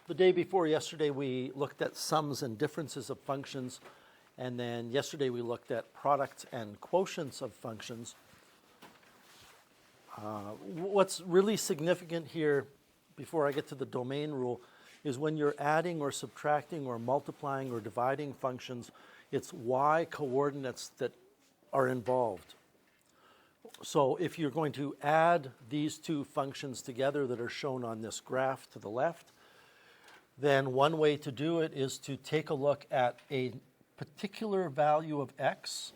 The day before yesterday, we looked at sums and differences of functions, and then yesterday we looked at products and quotients of functions. What's really significant here, before I get to the domain rule, is when you're adding or subtracting or multiplying or dividing functions, it's y coordinates that are involved. So if you're going to add these two functions together that are shown on this graph to the left, then one way to do it is to take a look at a particular value of x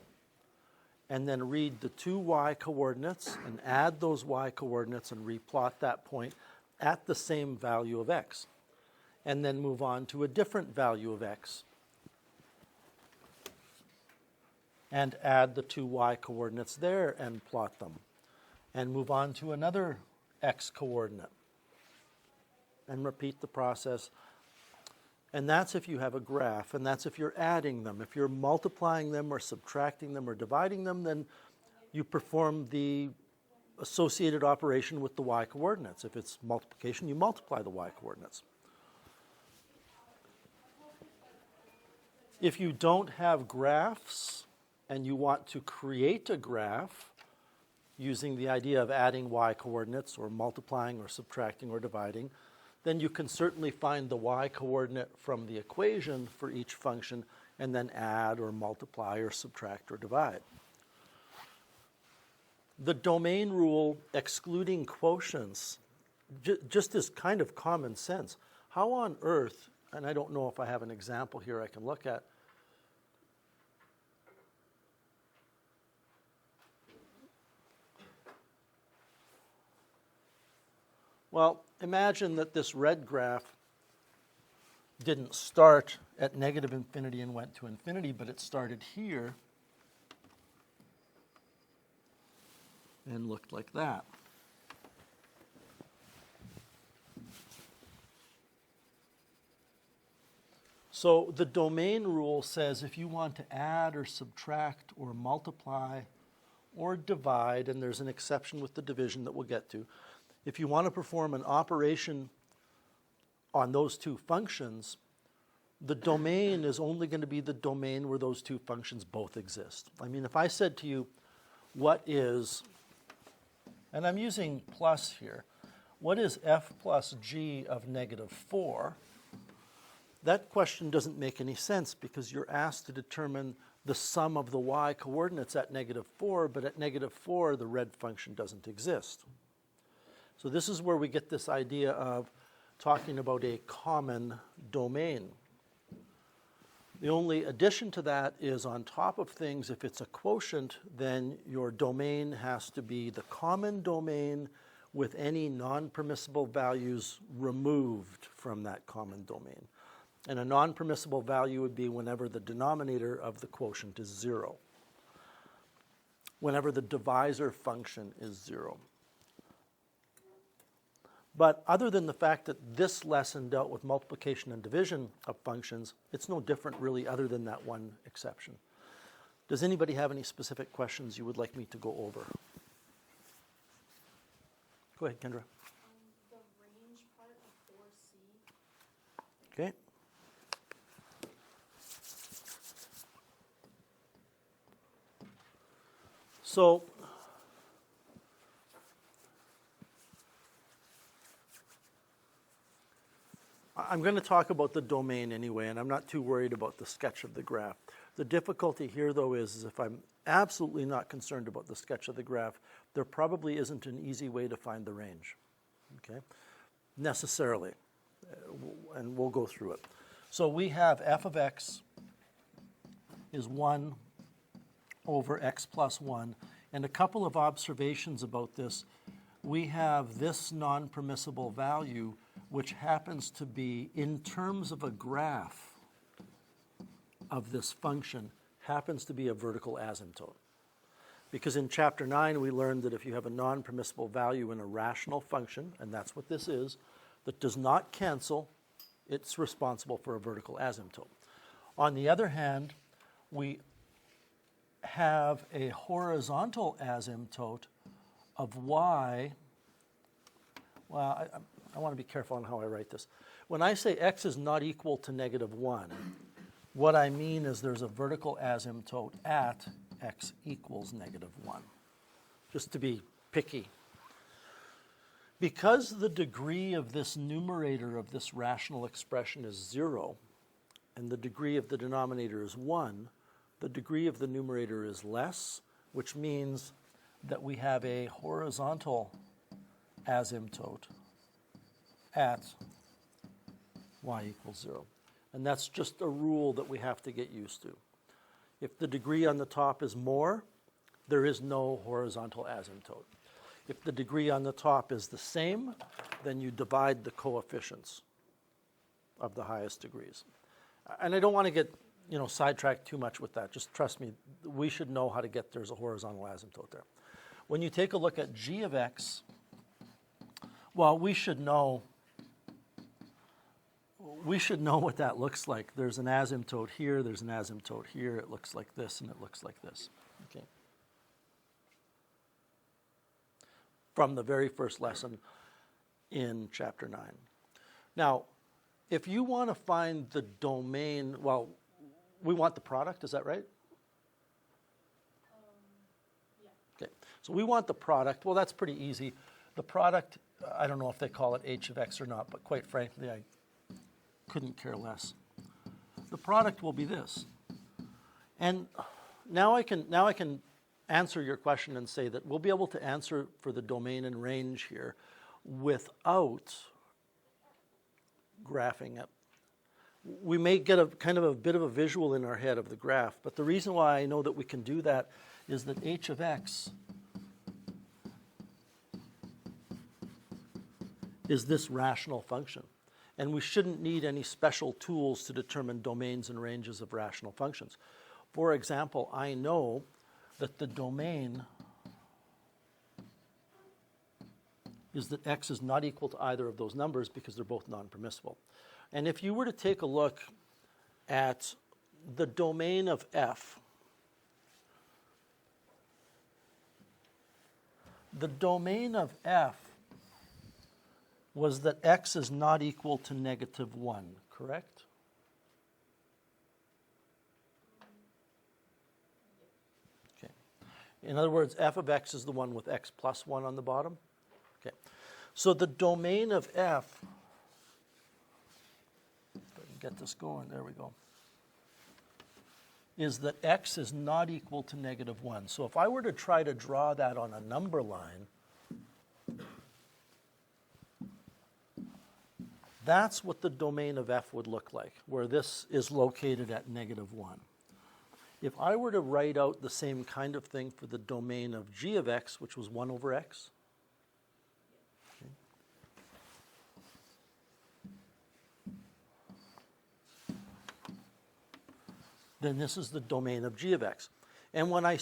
and then read the two y coordinates and add those y coordinates and replot that point at the same value of x. And then move on to a different value of x and add the two y coordinates there and plot them. And move on to another x coordinate and repeat the process. And that's if you have a graph, and that's if you're adding them. If you're multiplying them or subtracting them or dividing them, then you perform the associated operation with the y coordinates. If it's multiplication, you multiply the y coordinates. If you don't have graphs and you want to create a graph using the idea of adding y coordinates or multiplying or subtracting or dividing, then you can certainly find the y coordinate from the equation for each function and then add or multiply or subtract or divide. The domain rule excluding quotients just is kind of common sense. How on earth, and I don't know if I have an example here I can look at, well, imagine that this red graph didn't start at negative infinity and went to infinity, but it started here and looked like that. So the domain rule says if you want to add or subtract or multiply or divide, and there's an exception with the division that we'll get to, if you want to perform an operation on those two functions, the domain is only going to be the domain where those two functions both exist. I mean, if I said to you, what is, and I'm using plus here, what is f plus g of negative 4? That question doesn't make any sense because you're asked to determine the sum of the y coordinates at negative 4, but at negative 4, the red function doesn't exist. So this is where we get this idea of talking about a common domain. The only addition to that is on top of things, if it's a quotient, then your domain has to be the common domain with any non-permissible values removed from that common domain. And a non-permissible value would be whenever the denominator of the quotient is 0. Whenever the divisor function is 0. But other than the fact that this lesson dealt with multiplication and division of functions, it's no different really other than that one exception. Does anybody have any specific questions you would like me to go over? Go ahead, Kendra. The range part of 4C. Okay. So I'm going to talk about the domain anyway, and I'm not too worried about the sketch of the graph. The difficulty here, though, is if I'm absolutely not concerned about the sketch of the graph, there probably isn't an easy way to find the range, okay, necessarily, and we'll go through it. So we have f of x is 1 over x plus 1, and a couple of observations about this. We have this non-permissible value, which happens to be, in terms of a graph of this function, happens to be a vertical asymptote. Because in Chapter 9, we learned that if you have a non-permissible value in a rational function, and that's what this is, that does not cancel, it's responsible for a vertical asymptote. On the other hand, we have a horizontal asymptote of y. Well, I want to be careful on how I write this. When I say x is not equal to -1, what I mean is there's a vertical asymptote at x equals -1, just to be picky. Because the degree of this numerator of this rational expression is 0, and the degree of the denominator is 1, the degree of the numerator is less, which means that we have a horizontal asymptote at y equals 0. And that's just a rule that we have to get used to. If the degree on the top is more, there is no horizontal asymptote. If the degree on the top is the same, then you divide the coefficients of the highest degrees. And I don't want to get sidetracked too much with that. Just trust me, we should know how to get there's a horizontal asymptote there. When you take a look at g of x, well, we should know what that looks like. There's an asymptote here, there's an asymptote here, it looks like this, and it looks like this. Okay. From the very first lesson in chapter 9. Now, if you want to find the domain, well, we want the product, is that right? Yeah. Okay, so we want the product. Well, that's pretty easy. The product, I don't know if they call it h of x or not, but quite frankly, I couldn't care less. The product will be this. And now I can answer your question and say that we'll be able to answer for the domain and range here without graphing it. We may get a kind of a bit of a visual in our head of the graph, but the reason why I know that we can do that is that h of x is this rational function. And we shouldn't need any special tools to determine domains and ranges of rational functions. For example, I know that the domain is that x is not equal to either of those numbers because they're both non-permissible. And if you were to take a look at the domain of f, the domain of f was that x is not equal to -1, correct? Okay. In other words, f of x is the one with x plus 1 on the bottom. Okay. So the domain of f, if I can get this going, there we go, is that x is not equal to -1. So if I were to try to draw that on a number line, that's what the domain of f would look like, where this is located at -1. If I were to write out the same kind of thing for the domain of g of x, which was 1 over x, okay, then this is the domain of g of x. And when I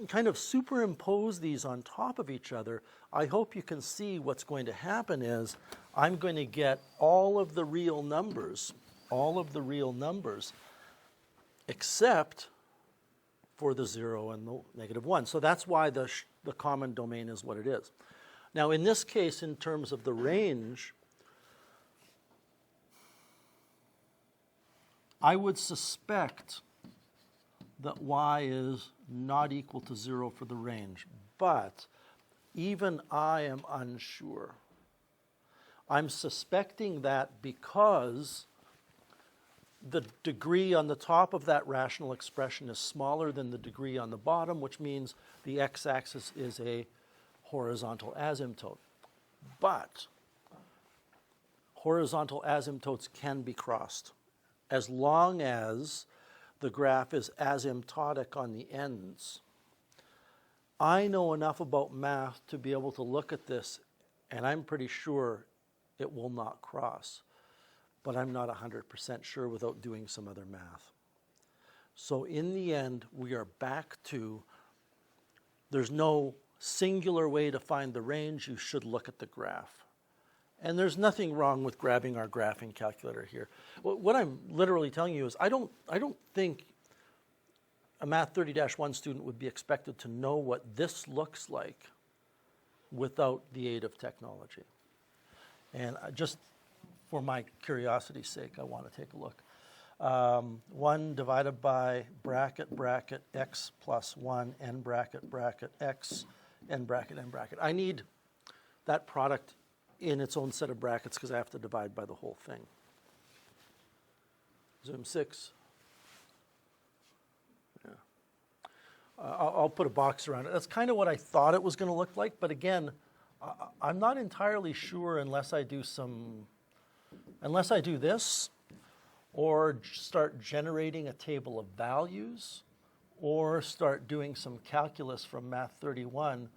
kind of superimpose these on top of each other, I hope you can see what's going to happen is I'm going to get all of the real numbers, except for the 0 and the -1. So that's why the common domain is what it is. Now, in this case, in terms of the range, I would suspect that y is not equal to 0 for the range, but even I am unsure. I'm suspecting that because the degree on the top of that rational expression is smaller than the degree on the bottom, which means the x-axis is a horizontal asymptote. But horizontal asymptotes can be crossed as long as the graph is asymptotic on the ends. I know enough about math to be able to look at this, and I'm pretty sure it will not cross. But I'm not 100% sure without doing some other math. So in the end, we are back to, there's no singular way to find the range. You should look at the graph. And there's nothing wrong with grabbing our graphing calculator here. What I'm literally telling you is I don't think a Math 30-1 student would be expected to know what this looks like without the aid of technology. And just for my curiosity's sake, I want to take a look. 1 divided by bracket, bracket, x plus 1, n bracket, bracket, x, n bracket, n bracket. I need that product in its own set of brackets because I have to divide by the whole thing. Zoom 6. Yeah. I'll put a box around it. That's kind of what I thought it was going to look like, but again, I'm not entirely sure unless I do this, or start generating a table of values, or start doing some calculus from Math 31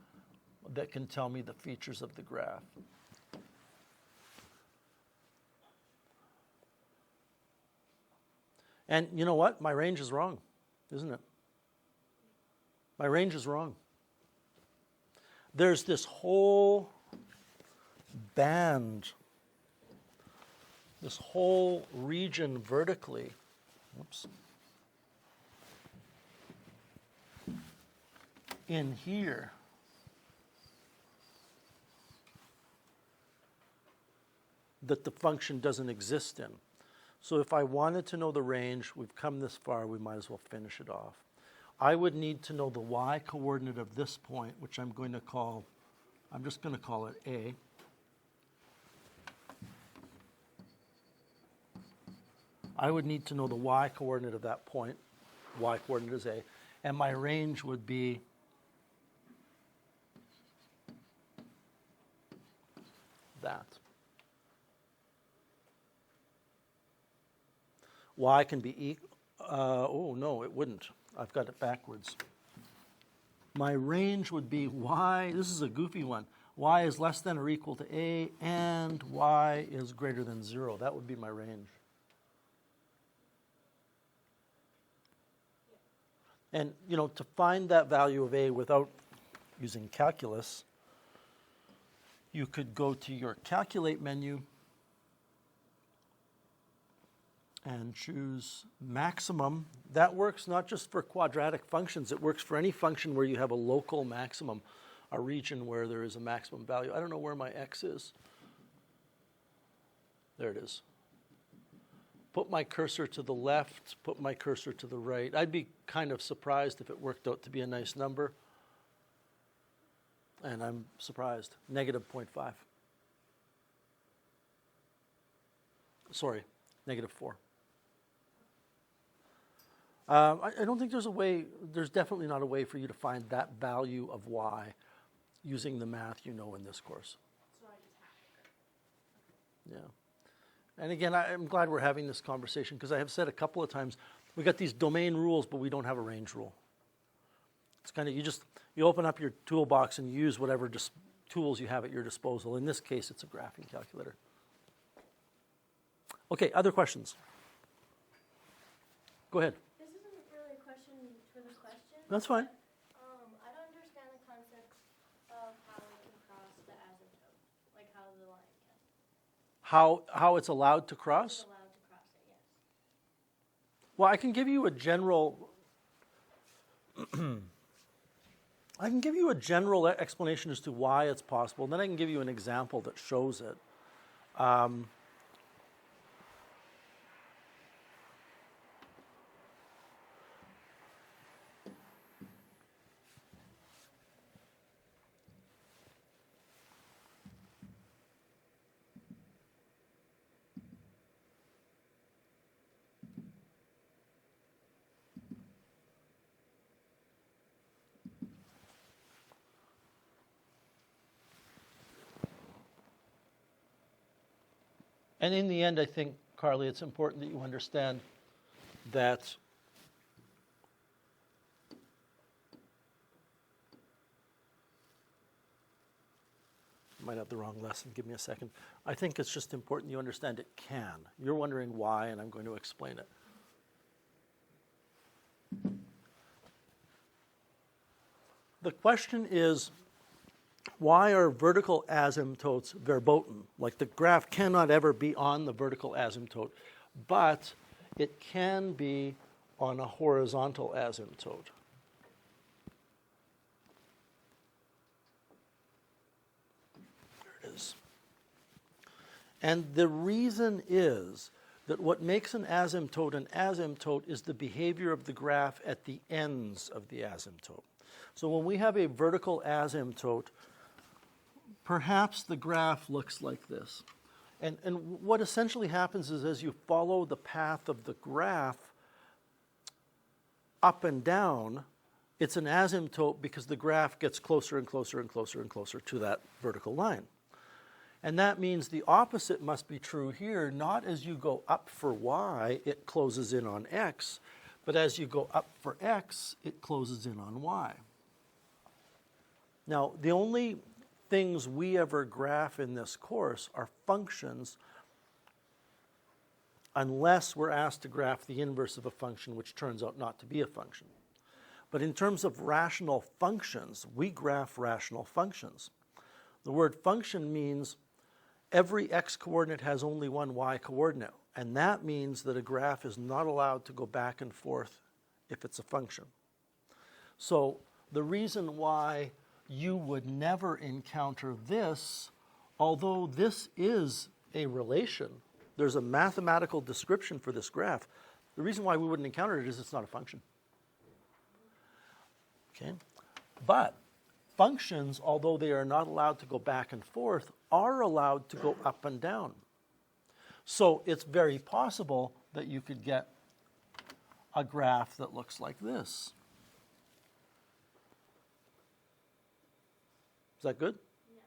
that can tell me the features of the graph. And you know what? My range is wrong, isn't it? My range is wrong. There's this whole band, this whole region vertically, oops, in here that the function doesn't exist in. So if I wanted to know the range, we've come this far, we might as well finish it off. I would need to know the y coordinate of this point, which I'm just going to call it A. I would need to know the y coordinate of that point. Y coordinate is A. And my range would be that. Y can be oh no, it wouldn't. I've got it backwards. My range would be y, this is a goofy one, y is less than or equal to A, and y is greater than 0. That would be my range. And, you know, to find that value of A without using calculus, you could go to your calculate menu and choose maximum. That works not just for quadratic functions, it works for any function where you have a local maximum, a region where there is a maximum value. I don't know where my x is. There it is. Put my cursor to the left, put my cursor to the right. I'd be kind of surprised if it worked out to be a nice number. And I'm surprised. -0.5. Sorry, -4. I don't think there's a way, there's definitely not a way for you to find that value of y using the math you know in this course. So I just have to. Yeah. And again, I'm glad we're having this conversation because I have said a couple of times, we got these domain rules, but we don't have a range rule. It's kind of, you open up your toolbox and you use whatever tools you have at your disposal. In this case, it's a graphing calculator. Okay, other questions? Go ahead. This isn't really a question for the question. That's fine. I don't understand the concept of how it can cross the asymptote, like how the line can. How it's allowed to cross? It's allowed to cross it, yes. Well, I can give you a general explanation as to why it's possible. Then I can give you an example that shows it. And in the end, I think, Carly, it's important that you understand that I might have the wrong lesson. Give me a second. I think it's just important you understand it can. You're wondering why, and I'm going to explain it. The question is, why are vertical asymptotes verboten? Like the graph cannot ever be on the vertical asymptote, but it can be on a horizontal asymptote. There it is. And the reason is that what makes an asymptote is the behavior of the graph at the ends of the asymptote. So when we have a vertical asymptote, perhaps the graph looks like this. And what essentially happens is as you follow the path of the graph up and down, it's an asymptote because the graph gets closer and closer and closer and closer to that vertical line. And that means the opposite must be true here. Not as you go up for y, it closes in on x, but as you go up for x, it closes in on y. Now, the only things we ever graph in this course are functions, unless we're asked to graph the inverse of a function, which turns out not to be a function. But in terms of rational functions, we graph rational functions. The word function means every x coordinate has only one y coordinate, and that means that a graph is not allowed to go back and forth if it's a function. So the reason why you would never encounter this, although this is a relation, there's a mathematical description for this graph. The reason why we wouldn't encounter it is it's not a function. Okay? But functions, although they are not allowed to go back and forth, are allowed to go up and down. So it's very possible that you could get a graph that looks like this. Is that good? Yeah.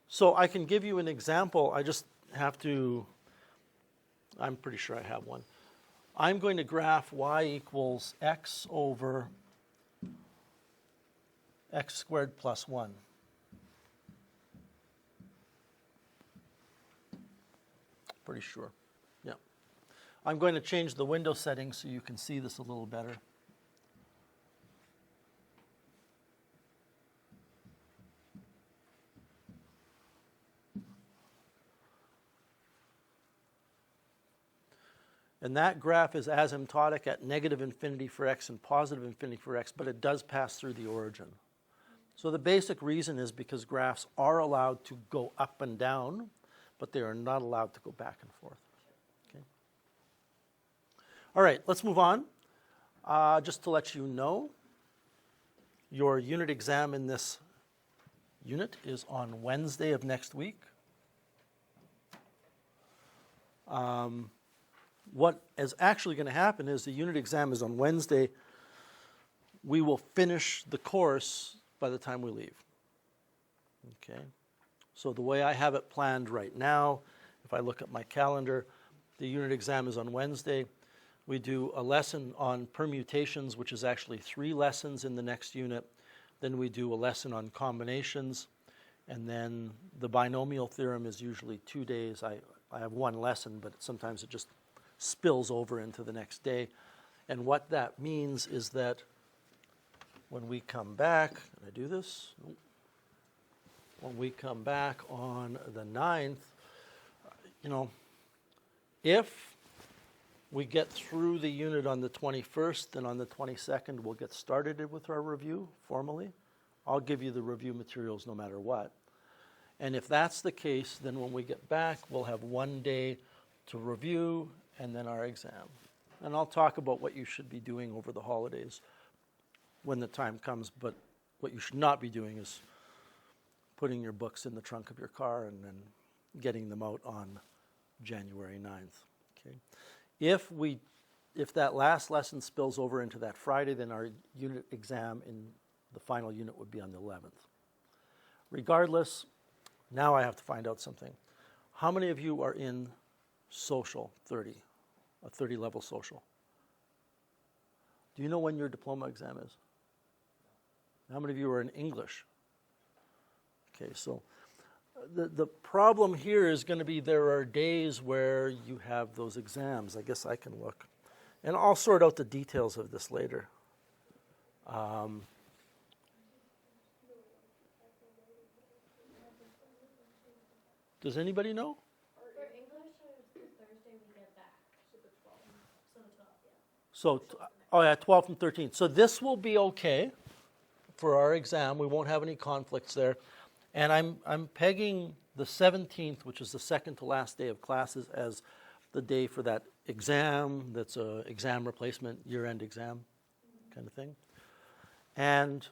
So I can give you an example. I just have to, I'm pretty sure I have one. I'm going to graph y equals x over x squared plus 1. Pretty sure. Yeah. I'm going to change the window settings so you can see this a little better. And that graph is asymptotic at negative infinity for x and positive infinity for x, but it does pass through the origin. So the basic reason is because graphs are allowed to go up and down, but they are not allowed to go back and forth. Okay. All right, let's move on. Just to let you know, your unit exam in this unit is on Wednesday of next week. What is actually going to happen is the unit exam is on Wednesday. We will finish the course by the time we leave. Okay. So the way I have it planned right now, if I look at my calendar, the unit exam is on Wednesday. We do a lesson on permutations, which is actually 3 lessons in the next unit. Then we do a lesson on combinations. And then the binomial theorem is usually 2 days. I have 1 lesson, but sometimes it just spills over into the next day. And what that means is that when we come back, can I do this? Nope. When we come back on the 9th, if we get through the unit on the 21st, then on the 22nd we'll get started with our review formally. I'll give you the review materials no matter what. And if that's the case, then when we get back, we'll have 1 day to review and then our exam. And I'll talk about what you should be doing over the holidays when the time comes, but what you should not be doing is putting your books in the trunk of your car and then getting them out on January 9th. Okay. If that last lesson spills over into that Friday, then our unit exam in the final unit would be on the 11th. Regardless, now I have to find out something. How many of you are in social 30, a 30-level social? Do you know when your diploma exam is? How many of you are in English? Okay, so the problem here is going to be there are days where you have those exams. I guess I can look. And I'll sort out the details of this later. Does anybody know? For English, it's Thursday we get back. So the 12th. So the 12th, yeah. So, 12th and 13th. So this will be okay for our exam. We won't have any conflicts there. And I'm pegging the 17th, which is the second to last day of classes, as the day for that exam that's a exam replacement, year-end exam kind of thing. And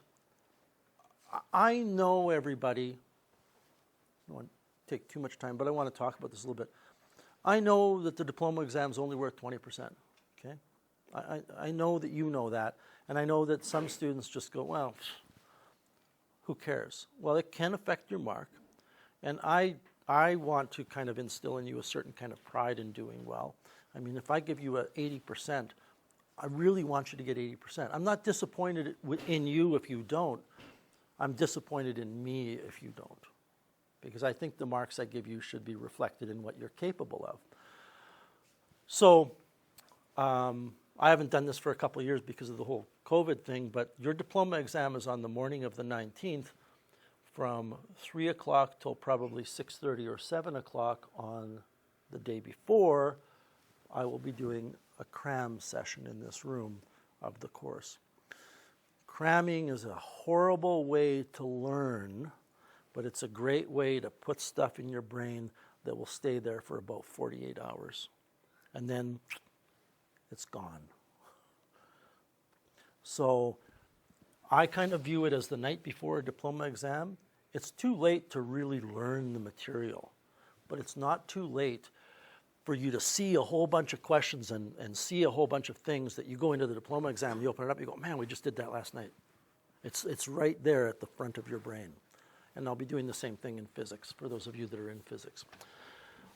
I know everybody, I don't want to take too much time, but I want to talk about this a little bit. I know that the diploma exam is only worth 20%, okay? I know that you know that, and I know that some students just go, well, who cares? Well, it can affect your mark, and I want to kind of instill in you a certain kind of pride in doing well. I mean, if I give you a 80%, I really want you to get 80%. I'm not disappointed in you if you don't. I'm disappointed in me if you don't, because I think the marks I give you should be reflected in what you're capable of. So I haven't done this for a couple of years because of the whole COVID thing, but your diploma exam is on the morning of the 19th from 3 o'clock till probably 6:30 or 7 o'clock on the day before. I will be doing a cram session in this room of the course. Cramming is a horrible way to learn, but it's a great way to put stuff in your brain that will stay there for about 48 hours. And then it's gone. So I kind of view it as the night before a diploma exam. It's too late to really learn the material, but it's not too late for you to see a whole bunch of questions and see a whole bunch of things that you go into the diploma exam, you open it up, you go, man, we just did that last night. It's right there at the front of your brain. And I'll be doing the same thing in physics, for those of you that are in physics.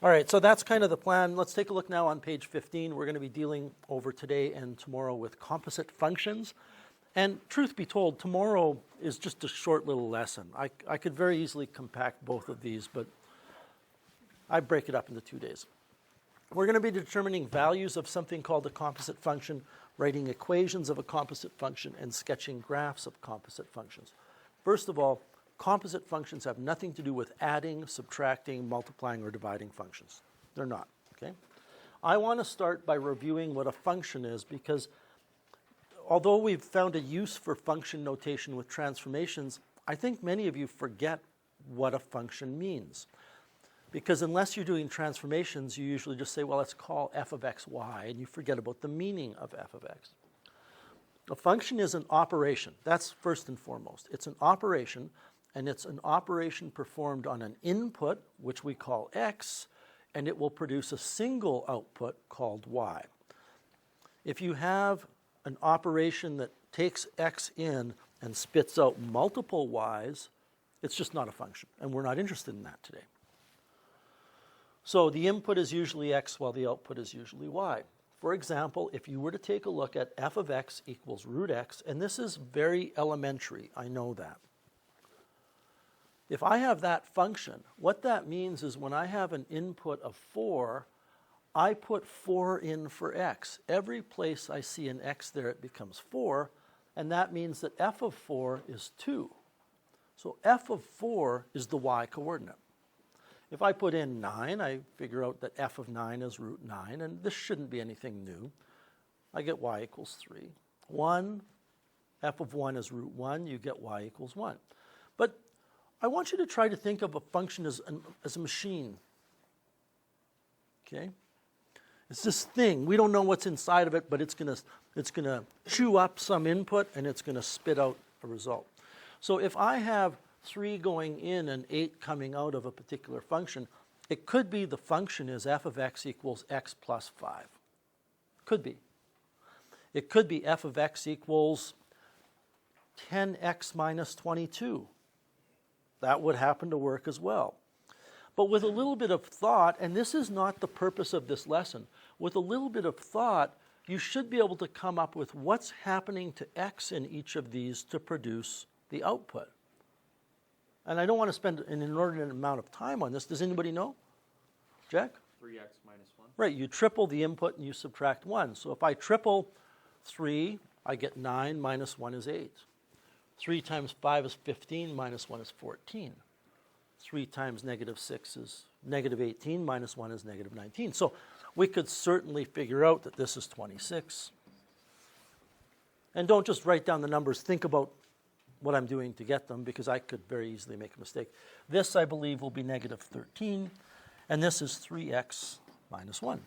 All right, so that's kind of the plan. Let's take a look now on page 15. We're going to be dealing over today and tomorrow with composite functions. And truth be told, tomorrow is just a short little lesson. I could very easily compact both of these, but I break it up into 2 days. We're going to be determining values of something called a composite function, writing equations of a composite function, and sketching graphs of composite functions. First of all, composite functions have nothing to do with adding, subtracting, multiplying, or dividing functions. They're not, okay? I want to start by reviewing what a function is, because although we've found a use for function notation with transformations, I think many of you forget what a function means. Because unless you're doing transformations, you usually just say, well, let's call f of x y, and you forget about the meaning of f of x. A function is an operation. That's first and foremost. It's an operation, and it's an operation performed on an input, which we call x, and it will produce a single output called y. If you have an operation that takes x in and spits out multiple y's, it's just not a function, and we're not interested in that today. So the input is usually x while the output is usually y. For example, if you were to take a look at f of x equals root x, and this is very elementary, I know that. If I have that function, what that means is when I have an input of 4, I put 4 in for x. Every place I see an x there, it becomes 4, and that means that f of 4 is 2. So f of 4 is the y coordinate. If I put in 9, I figure out that f of 9 is root 9, and this shouldn't be anything new. I get y equals 3. 1, f of 1 is root 1, you get y equals 1. But I want you to try to think of a function as a machine. Okay? It's this thing. We don't know what's inside of it, but it's gonna chew up some input, and it's going to spit out a result. So if I have 3 going in and 8 coming out of a particular function, it could be the function is f of x equals x plus 5. Could be. It could be f of x equals 10x minus 22. That would happen to work as well. But with a little bit of thought, and this is not the purpose of this lesson, with a little bit of thought, you should be able to come up with what's happening to x in each of these to produce the output. And I don't want to spend an inordinate amount of time on this. Does anybody know? Jack? 3x minus 1. Right, you triple the input and you subtract 1. So if I triple 3, I get 9 minus 1 is 8. 3 times 5 is 15 minus 1 is 14. 3 times negative 6 is negative 18 minus 1 is negative 19. So we could certainly figure out that this is 26. And don't just write down the numbers. Think about what I'm doing to get them because I could very easily make a mistake. This, I believe, will be negative 13, and this is 3x minus 1.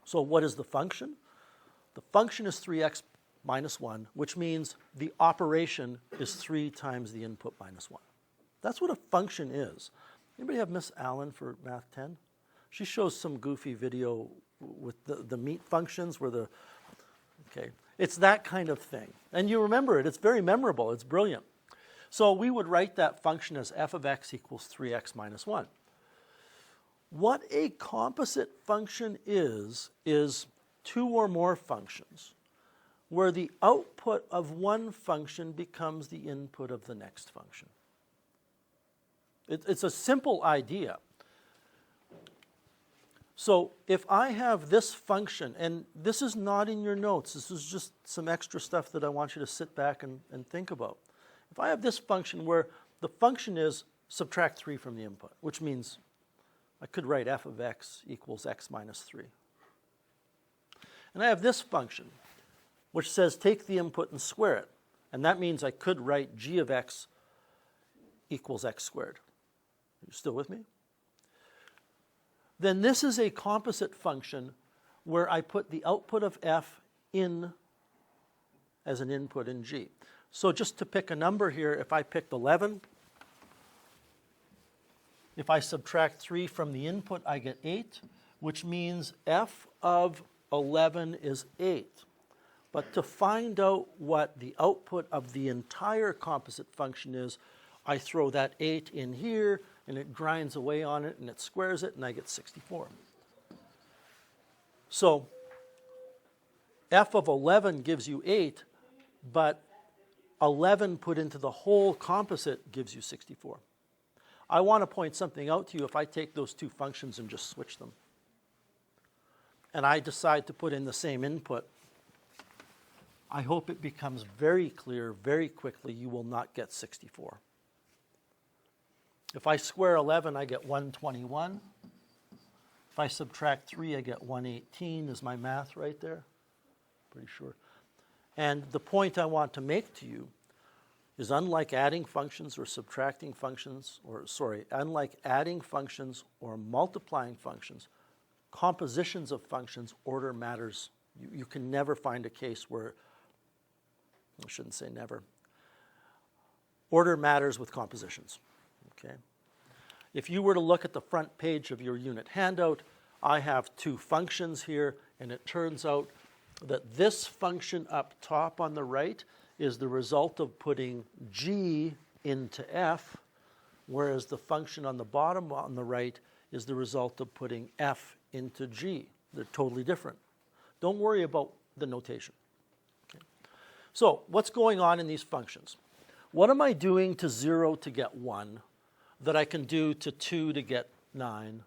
So what is the function? The function is 3x minus 1, which means the operation is 3 times the input minus 1. That's what a function is. Anybody have Miss Allen for Math 10? She shows some goofy video with the meat functions where the, okay, it's that kind of thing. And you remember it, it's very memorable, it's brilliant. So we would write that function as f of x equals 3x minus 1. What a composite function is two or more functions where the output of one function becomes the input of the next function. It's a simple idea. So if I have this function, and this is not in your notes, this is just some extra stuff that I want you to sit back and think about. If I have this function where the function is subtract 3 from the input, which means I could write f of x equals x minus 3. And I have this function, which says take the input and square it. And that means I could write g of x equals x squared. Are you still with me? Then this is a composite function where I put the output of f in as an input in g. So just to pick a number here, if I picked 11, if I subtract 3 from the input, I get 8, which means f of 11 is 8. But to find out what the output of the entire composite function is, I throw that 8 in here, and it grinds away on it, and it squares it, and I get 64. So f of 11 gives you 8, but 11 put into the whole composite gives you 64. I want to point something out to you. If I take those two functions and just switch them, and I decide to put in the same input, I hope it becomes very clear very quickly you will not get 64. If I square 11, I get 121. If I subtract 3, I get 118. Is my math right there? Pretty sure. And the point I want to make to you is unlike adding functions or subtracting functions, unlike adding functions or multiplying functions, compositions of functions, order matters. You can never find a case where, I shouldn't say never. Order matters with compositions. Okay. If you were to look at the front page of your unit handout, I have two functions here, and it turns out that this function up top on the right is the result of putting g into f, whereas the function on the bottom on the right is the result of putting f into g. They're totally different. Don't worry about the notation. Okay. So what's going on in these functions? What am I doing to 0 to get 1 that I can do to 2 to get 9,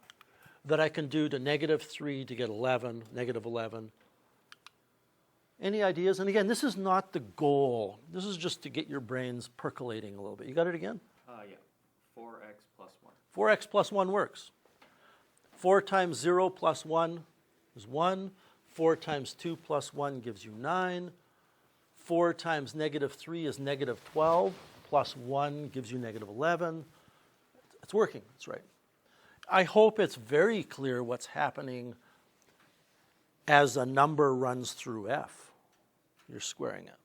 that I can do to negative 3 to get 11, negative 11? Any ideas? And again, this is not the goal. This is just to get your brains percolating a little bit. You got it again? Yeah. 4x plus 1. 4x plus 1 works. 4 times 0 plus 1 is 1. 4 times 2 plus 1 gives you 9. 4 times negative 3 is negative 12. Plus 1 gives you negative 11. It's working. That's right. I hope it's very clear what's happening as a number runs through f. You're squaring it.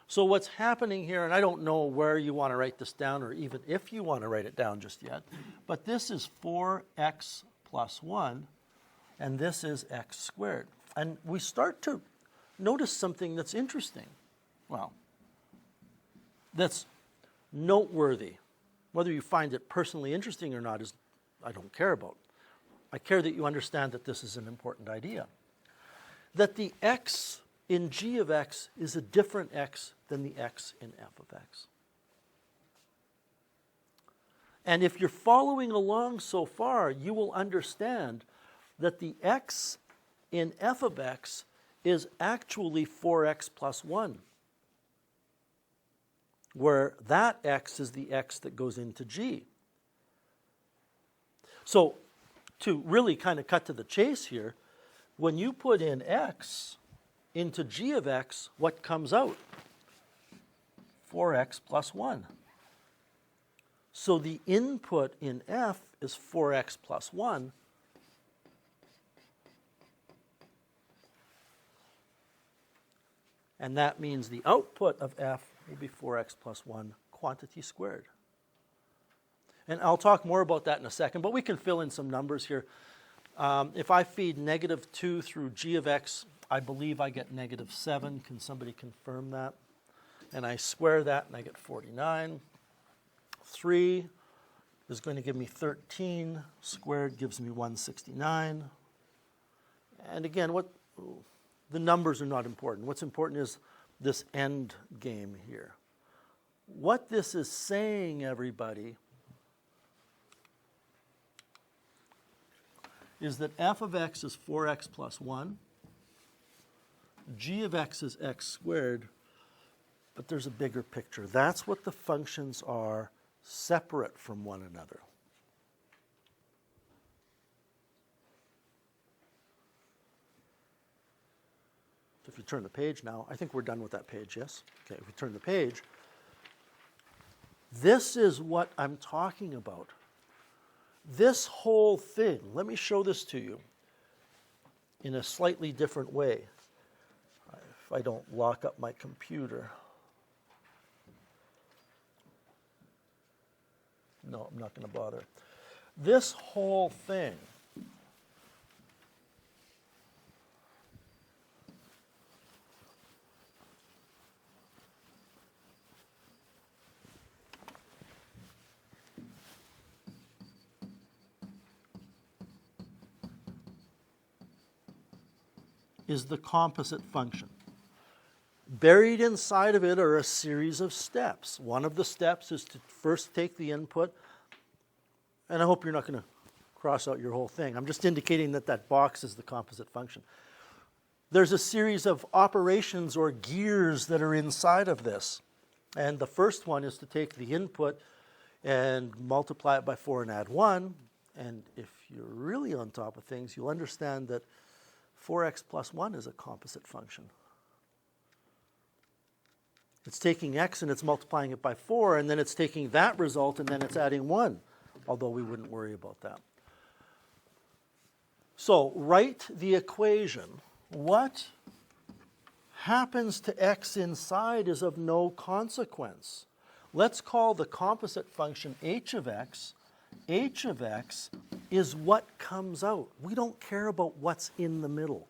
So what's happening here, and I don't know where you want to write this down or even if you want to write it down just yet, but this is 4x plus 1, and this is x squared. And we start to notice something that's interesting. Well, that's noteworthy. Whether you find it personally interesting or not is I don't care about. I care that you understand that this is an important idea. That the x in g of x is a different x than the x in f of x. And if you're following along so far, you will understand that the x in f of x is actually 4x plus 1, where that x is the x that goes into g. So to really kind of cut to the chase here, when you put in x into g of x, what comes out? 4x plus 1. So the input in f is 4x plus 1. And that means the output of f will be 4x plus 1 quantity squared. And I'll talk more about that in a second, but we can fill in some numbers here. If I feed negative 2 through g of x, I believe I get negative 7. Can somebody confirm that? And I square that and I get 49. 3 is going to give me 13. Squared gives me 169. And again, the numbers are not important. What's important is this end game here. What this is saying, everybody, is that f of x is 4x plus 1. G of x is x squared. But there's a bigger picture. That's what the functions are separate from one another. So if you turn the page now, I think we're done with that page, yes? Okay, if we turn the page, this is what I'm talking about. This whole thing, let me show this to you in a slightly different way. If I don't lock up my computer. No, I'm not going to bother. This whole thing is the composite function. Buried inside of it are a series of steps. One of the steps is to first take the input, and I hope you're not going to cross out your whole thing. I'm just indicating that that box is the composite function. There's a series of operations or gears that are inside of this. And the first one is to take the input and multiply it by 4 and add 1. And if you're really on top of things, you'll understand that 4x plus 1 is a composite function. It's taking x and it's multiplying it by 4, and then it's taking that result and then it's adding 1, although we wouldn't worry about that. So write the equation. What happens to x inside is of no consequence. Let's call the composite function h of x. H of x is what comes out. We don't care about what's in the middle.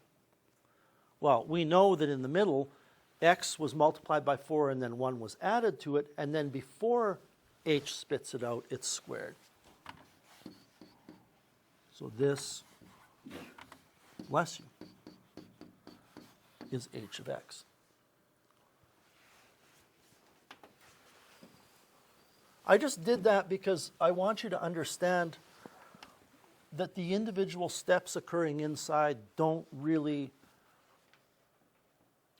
Well, we know that in the middle, x was multiplied by 4 and then 1 was added to it, and then before h spits it out, it's squared. So this, bless you, is h of x. I just did that because I want you to understand that the individual steps occurring inside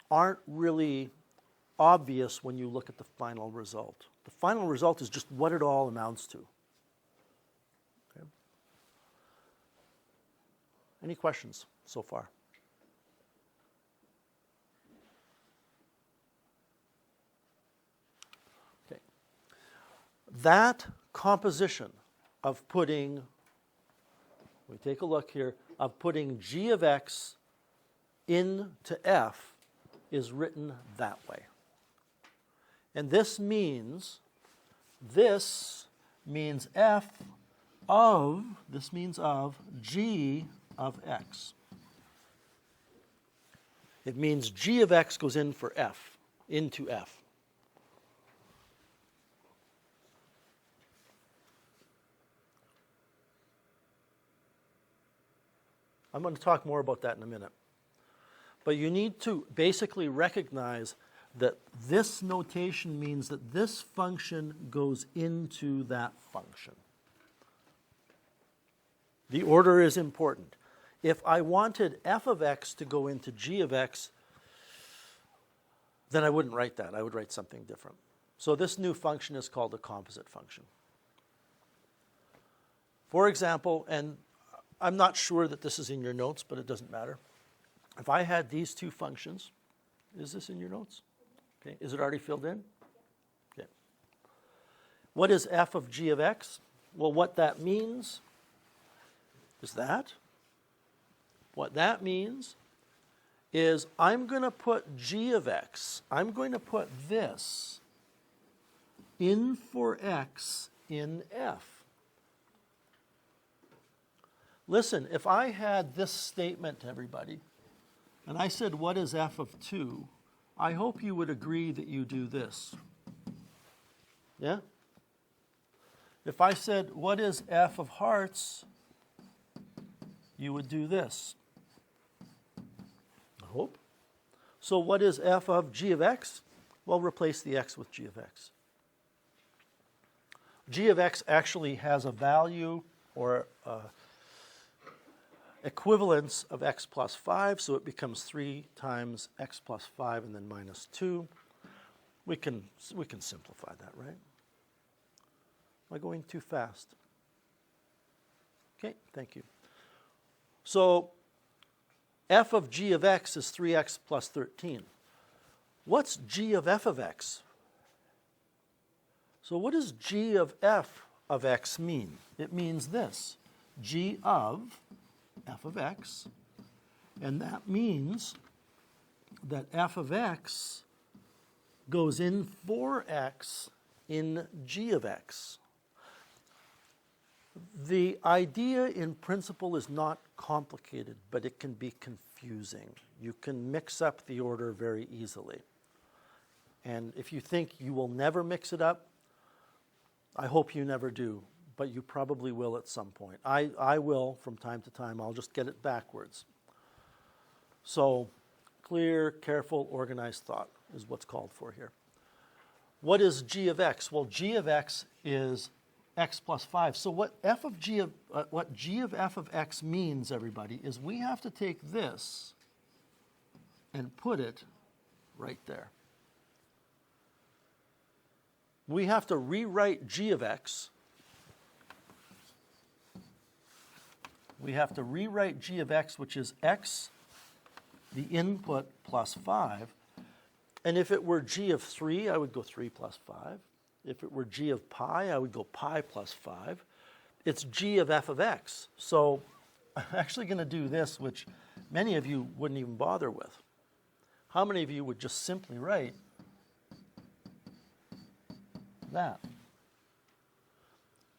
aren't really obvious when you look at the final result. The final result is just what it all amounts to. Okay. Any questions so far? Okay. That composition of putting, we take a look here, of putting g of x into f is written that way. And this means f of g of x. It means g of x goes in for f, into f. I'm going to talk more about that in a minute. But you need to basically recognize that this notation means that this function goes into that function. The order is important. If I wanted f of x to go into g of x, then I wouldn't write that. I would write something different. So this new function is called a composite function. For example, and I'm not sure that this is in your notes, but it doesn't matter. If I had these two functions, is this in your notes? Okay. Is it already filled in? What is f of g of x? Well, what that means is that. What that means is I'm going to put g of x, I'm going to put this in for x in f. Listen, if I had this statement, everybody, and I said, what is f of 2? I hope you would agree that you do this. Yeah? If I said, what is f of hearts? You would do this. I hope. So what is f of g of x? Well, replace the x with g of x. G of x actually has a value or equivalence of x plus 5, so it becomes 3 times x plus 5 and then minus 2. We can simplify that, right? Am I going too fast? Okay, thank you. So f of g of x is 3x plus 13. What's g of f of x? So what does g of f of x mean? It means this, g of f of x, and that means that f of x goes in for x in g of x. The idea in principle is not complicated, but it can be confusing. You can mix up the order very easily. And if you think you will never mix it up, I hope you never do, but you probably will at some point. I will from time to time. I'll just get it backwards. So clear, careful, organized thought is what's called for here. What is g of x? Well, g of x is x plus 5. So what g of f of x means, everybody, is we have to take this and put it right there. We have to rewrite g of x. We have to rewrite g of x, which is x, the input, plus 5. And if it were g of 3, I would go 3 plus 5. If it were g of pi, I would go pi plus 5. It's g of f of x. So I'm actually going to do this, which many of you wouldn't even bother with. How many of you would just simply write that?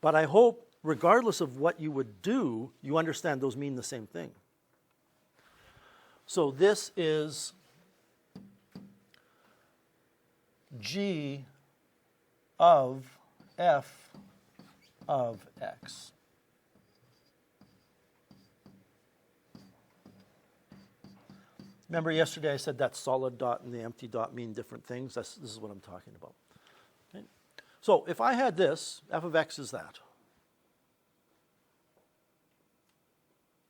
But I hope, regardless of what you would do, you understand those mean the same thing. So this is g of f of x. Remember yesterday I said that solid dot and the empty dot mean different things? This is what I'm talking about. Okay. So if I had this, f of x is that.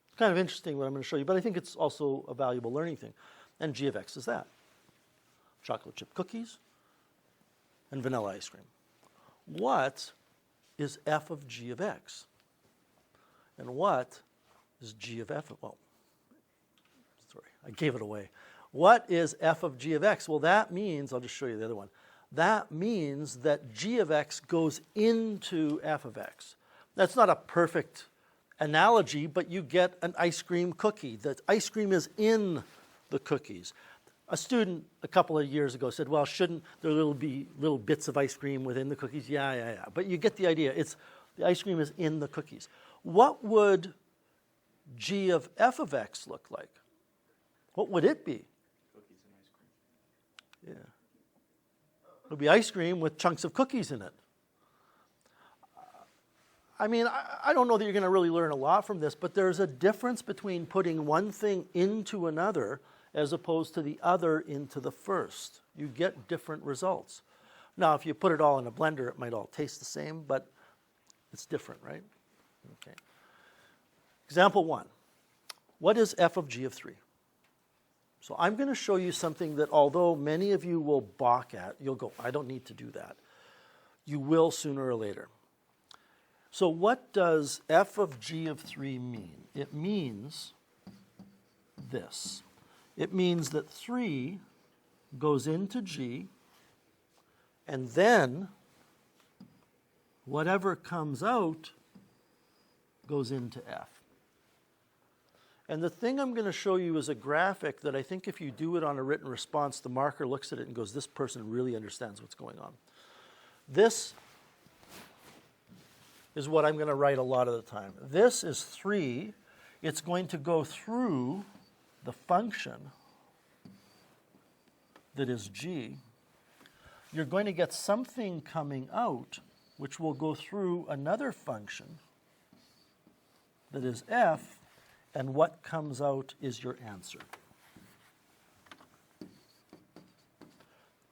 It's kind of interesting what I'm going to show you, but I think it's also a valuable learning thing. And g of x is that. Chocolate chip cookies and vanilla ice cream. What is f of g of x? And what is g of f of, well, sorry, I gave it away. What is f of g of x? Well, that means, I'll just show you the other one. That means that g of x goes into f of x. That's not a perfect analogy, but you get an ice cream cookie. The ice cream is in the cookies. A student a couple of years ago said, well, shouldn't there be little bits of ice cream within the cookies? Yeah. But you get the idea. The ice cream is in the cookies. What would g of f of x look like? What would it be? Cookies and ice cream. Yeah. It would be ice cream with chunks of cookies in it. I mean, I don't know that you're going to really learn a lot from this, but there's a difference between putting one thing into another as opposed to the other into the first. You get different results. Now, if you put it all in a blender, it might all taste the same, but it's different, right? Okay. Example 1. What is f of g of 3? So I'm going to show you something that although many of you will balk at, you'll go, I don't need to do that. You will sooner or later. So what does f of g of 3 mean? It means this. It means that 3 goes into g, and then whatever comes out goes into f. And the thing I'm going to show you is a graphic that I think if you do it on a written response, the marker looks at it and goes, this person really understands what's going on. This is what I'm going to write a lot of the time. This is 3. It's going to go through the function that is g. You're going to get something coming out which will go through another function that is f, and what comes out is your answer.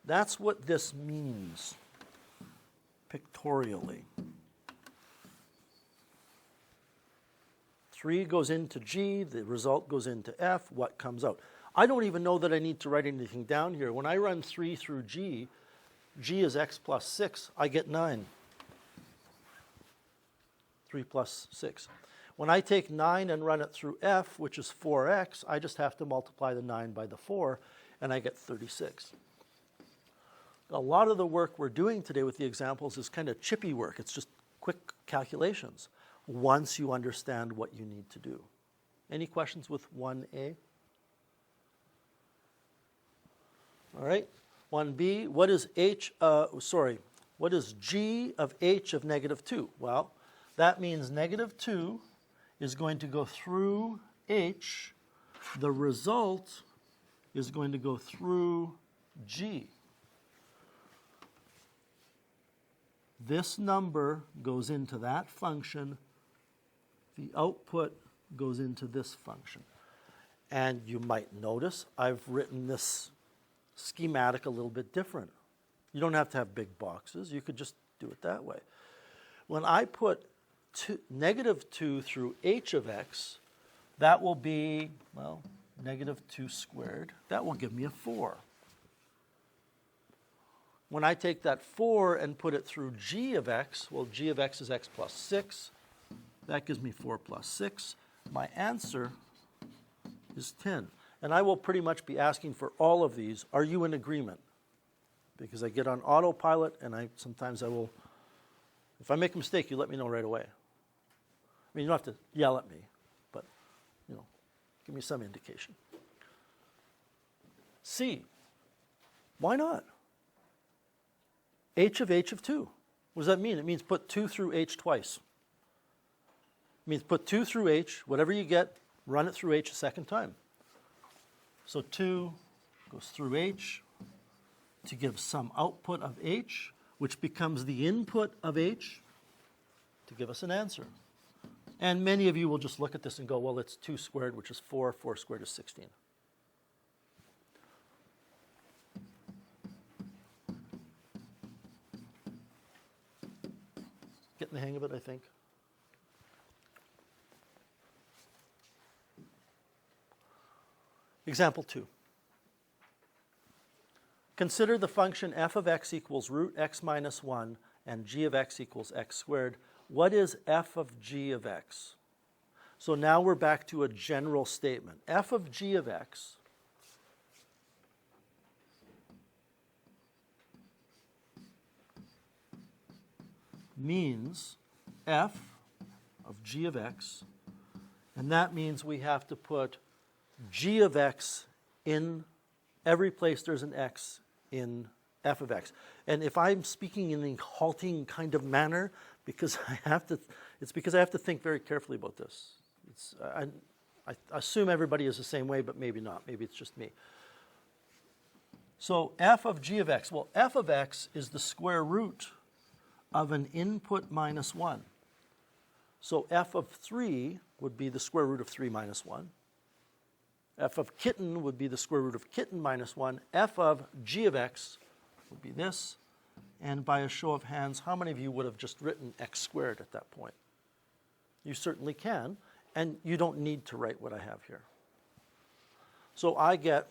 That's what this means pictorially. 3 goes into g, the result goes into f, what comes out. I don't even know that I need to write anything down here. When I run 3 through g, g is x plus 6, I get 9. 3 plus 6. When I take 9 and run it through f, which is 4x, I just have to multiply the 9 by the 4, and I get 36. A lot of the work we're doing today with the examples is kind of chippy work. It's just quick calculations once you understand what you need to do. Any questions with 1a? All right. 1b, what is what is g of h of negative 2? Well, that means negative 2 is going to go through h. The result is going to go through g. This number goes into that function. The output goes into this function. And you might notice I've written this schematic a little bit different. You don't have to have big boxes. You could just do it that way. When I put negative 2 through h of x, that will be, well, negative 2 squared. That will give me a 4. When I take that 4 and put it through g of x, well, g of x is x plus 6. That gives me 4 plus 6. My answer is 10. And I will pretty much be asking for all of these, are you in agreement? Because I get on autopilot, and sometimes I will, if I make a mistake, you let me know right away. I mean, you don't have to yell at me, but, give me some indication. C, why not? H of 2. What does that mean? It means put 2 through h twice. It means put 2 through h, whatever you get, run it through h a second time. So 2 goes through h to give some output of h, which becomes the input of h to give us an answer. And many of you will just look at this and go, well, it's 2 squared, which is 4. 4 squared is 16. Getting the hang of it, I think. Example 2. Consider the function f of x equals root x minus 1 and g of x equals x squared. What is f of g of x? So now we're back to a general statement. F of g of x means f of g of x, and that means we have to put g of x in every place there's an x in f of x. And if I'm speaking in a halting kind of manner, because it's because I have to think very carefully about this. I assume everybody is the same way, but maybe not. Maybe it's just me. So f of g of x, well, f of x is the square root of an input minus 1. So f of 3 would be the square root of 3 minus 1. F of kitten would be the square root of kitten minus 1. F of g of x would be this. And by a show of hands, how many of you would have just written x squared at that point? You certainly can, and you don't need to write what I have here. So I get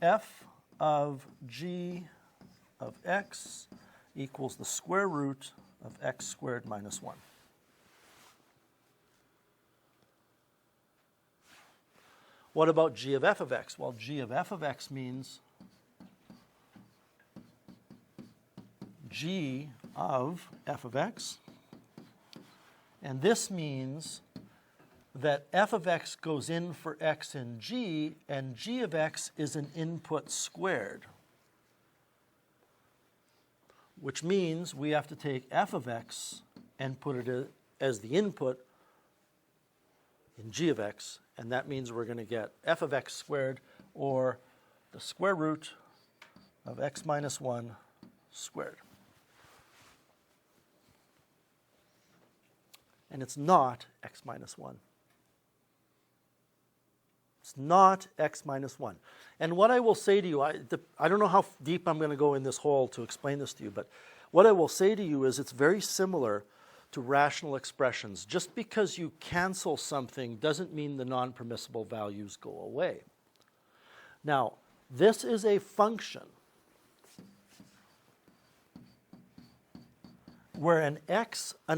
f of g of x equals the square root of x squared minus 1. What about g of f of x? Well, g of f of x means g of f of x. And this means that f of x goes in for x in g, and g of x is an input squared. Which means we have to take f of x and put it as the input in g of x, and that means we're going to get f of x squared, or the square root of x minus 1 squared. And it's not x minus 1. It's not x minus 1. And what I will say to you, I don't know how deep I'm going to go in this hole to explain this to you, but what I will say to you is it's very similar to rational expressions. Just because you cancel something doesn't mean the non-permissible values go away. Now, this is a function where an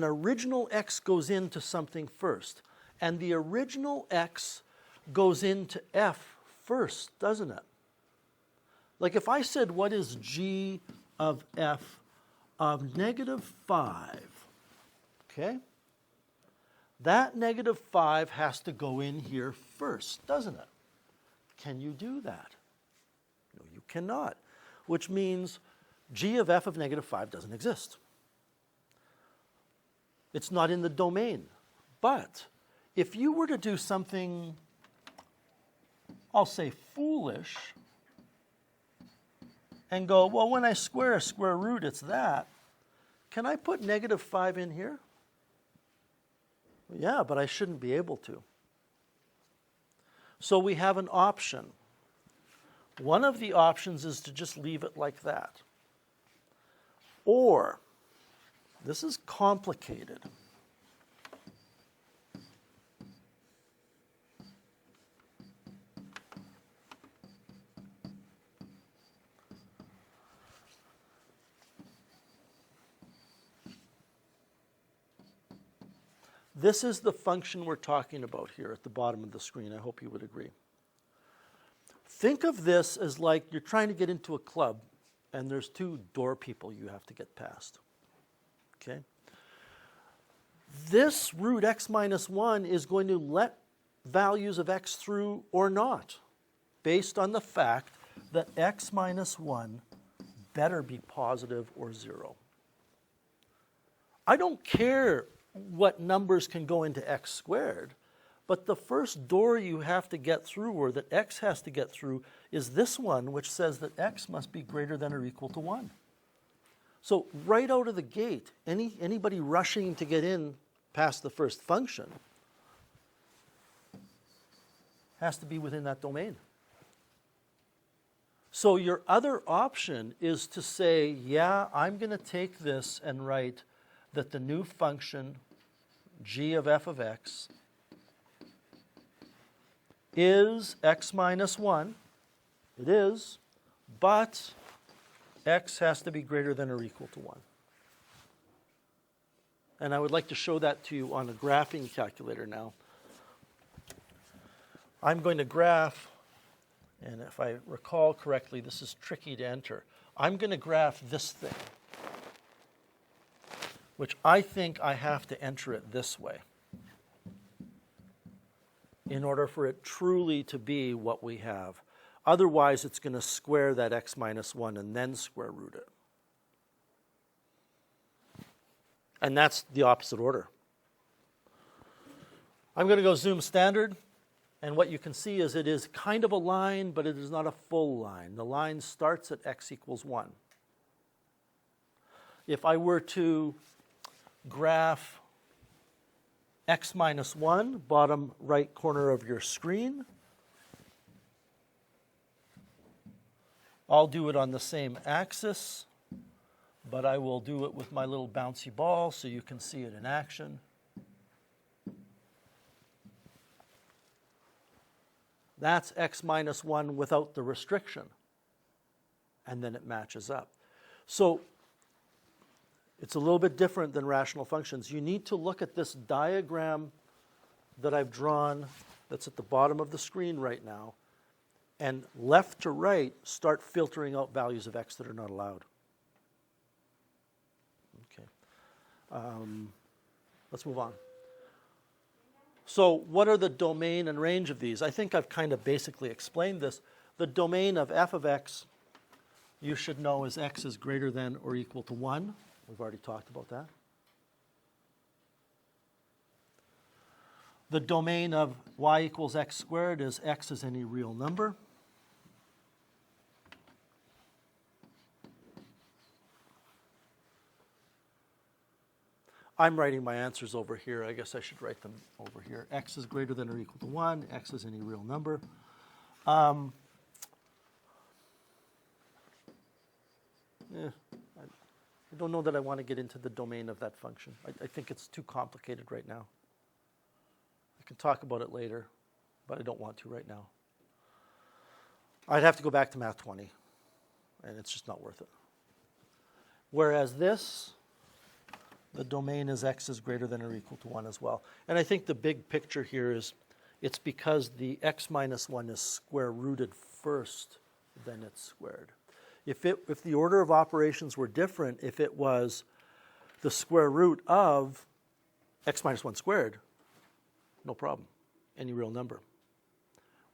original x goes into something first, and the original x goes into f first, doesn't it? Like if I said, what is g of f of negative 5? Okay? That negative 5 has to go in here first, doesn't it? Can you do that? No, you cannot. Which means g of f of negative 5 doesn't exist. It's not in the domain. But if you were to do something, I'll say foolish, and go, well, when I square a square root, it's that. Can I put negative 5 in here? Well, yeah, but I shouldn't be able to. So we have an option. One of the options is to just leave it like that. Or, this is complicated. This is the function we're talking about here at the bottom of the screen. I hope you would agree. Think of this as like you're trying to get into a club and there's two door people you have to get past. Okay? This root x minus 1 is going to let values of x through or not, based on the fact that x minus 1 better be positive or 0. I don't care what numbers can go into x squared, but the first door you have to get through, or that x has to get through, is this one, which says that x must be greater than or equal to 1. So right out of the gate, anybody rushing to get in past the first function has to be within that domain. So your other option is to say, yeah, I'm going to take this and write that the new function g of f of x is x minus 1. It is, but x has to be greater than or equal to 1. And I would like to show that to you on a graphing calculator now. I'm going to graph, and if I recall correctly, this is tricky to enter. I'm going to graph this thing, which I think I have to enter it this way in order for it truly to be what we have. Otherwise, it's going to square that x minus 1 and then square root it. And that's the opposite order. I'm going to go zoom standard, and what you can see is it is kind of a line, but it is not a full line. The line starts at x equals 1. If I were to graph x minus 1, bottom right corner of your screen, I'll do it on the same axis, but I will do it with my little bouncy ball so you can see it in action. That's x minus 1 without the restriction. And then it matches up. So it's a little bit different than rational functions. You need to look at this diagram that I've drawn that's at the bottom of the screen right now, and left to right, start filtering out values of x that are not allowed. Let's move on. So what are the domain and range of these? I think I've kind of basically explained this. The domain of f of x, you should know, is x is greater than or equal to 1. We've already talked about that. The domain of y equals x squared is x is any real number. I'm writing my answers over here. I guess I should write them over here. X is greater than or equal to 1. X is any real number. I don't know that I want to get into the domain of that function. I think it's too complicated right now. I can talk about it later, but I don't want to right now. I'd have to go back to Math 20, and it's just not worth it. Whereas this, the domain is x is greater than or equal to 1 as well. And I think the big picture here is it's because the x minus 1 is square rooted first, then it's squared. If the order of operations were different, if it was the square root of x minus 1 squared, no problem, any real number.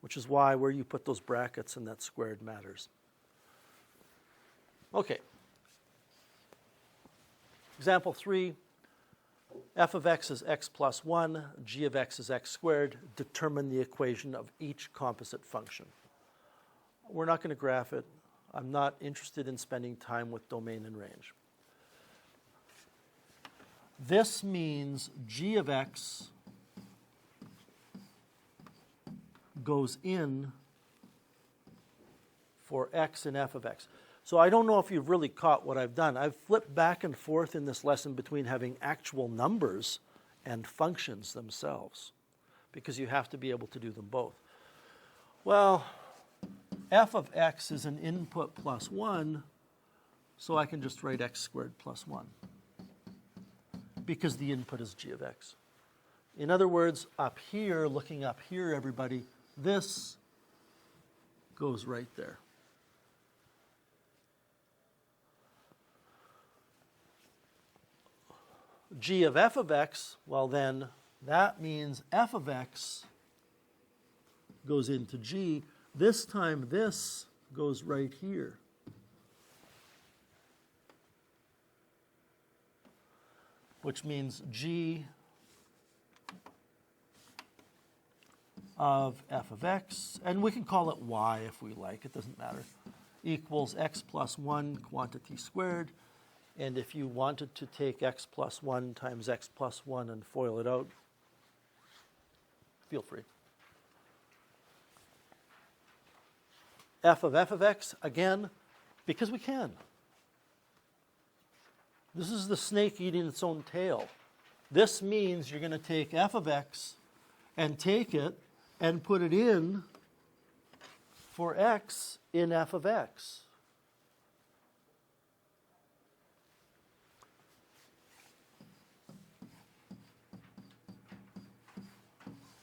Which is why where you put those brackets and that squared matters. Okay. Example 3, f of x is x plus 1, g of x is x squared. Determine the equation of each composite function. We're not going to graph it. I'm not interested in spending time with domain and range. This means g of x goes in for x in f of x. So I don't know if you've really caught what I've done. I've flipped back and forth in this lesson between having actual numbers and functions themselves, because you have to be able to do them both. Well, f of x is an input plus 1, so I can just write x squared plus 1, because the input is g of x. In other words, up here, looking up here, everybody, this goes right there. G of f of x, well then, that means f of x goes into g. This time this goes right here. Which means g of f of x, and we can call it y if we like, it doesn't matter, equals x plus 1 quantity squared. And if you wanted to take x plus 1 times x plus 1 and FOIL it out, feel free. F of x, again, because we can. This is the snake eating its own tail. This means you're going to take f of x and take it and put it in for x in f of x.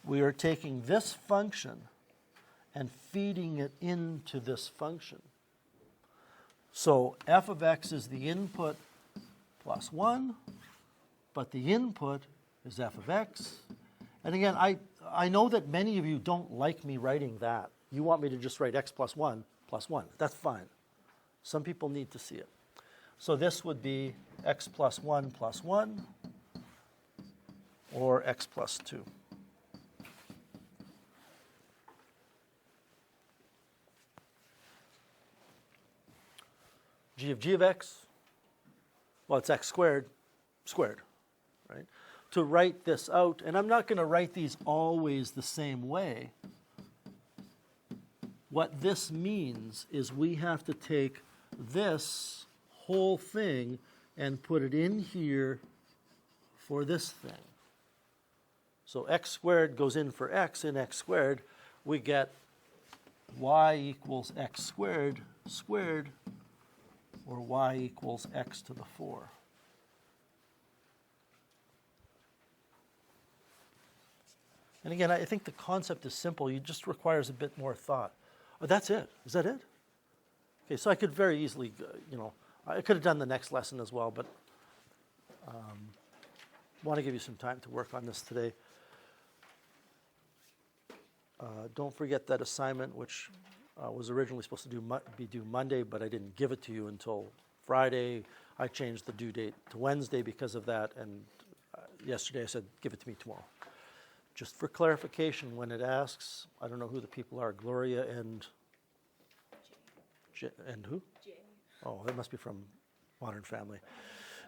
We are taking this function and feeding it into this function. So f of x is the input plus 1, but the input is f of x. And again, I know that many of you don't like me writing that. You want me to just write x plus 1 plus 1. That's fine. Some people need to see it. So this would be x plus 1 plus 1, or x plus 2. G of x, well, it's x squared, right? To write this out, and I'm not going to write these always the same way. What this means is we have to take this whole thing and put it in here for this thing. So x squared goes in for x in x squared. We get y equals x squared squared, or y equals x to the 4. And again, I think the concept is simple. It just requires a bit more thought. Oh, that's it. Is that it? Okay, so I could very easily, I could have done the next lesson as well, but want to give you some time to work on this today. Don't forget that assignment, which was originally supposed to be due Monday, but I didn't give it to you until Friday. I changed the due date to Wednesday because of that, and yesterday I said, give it to me tomorrow. Just for clarification, when it asks, I don't know who the people are, Gloria and and who? Jay. Oh, that must be from Modern Family.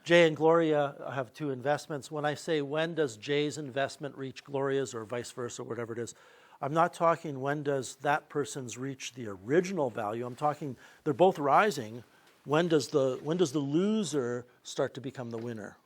Jay and Gloria have two investments. When I say when does Jay's investment reach Gloria's or vice versa, whatever it is, I'm not talking when does that person's reach the original value. I'm talking they're both rising. When does the loser start to become the winner?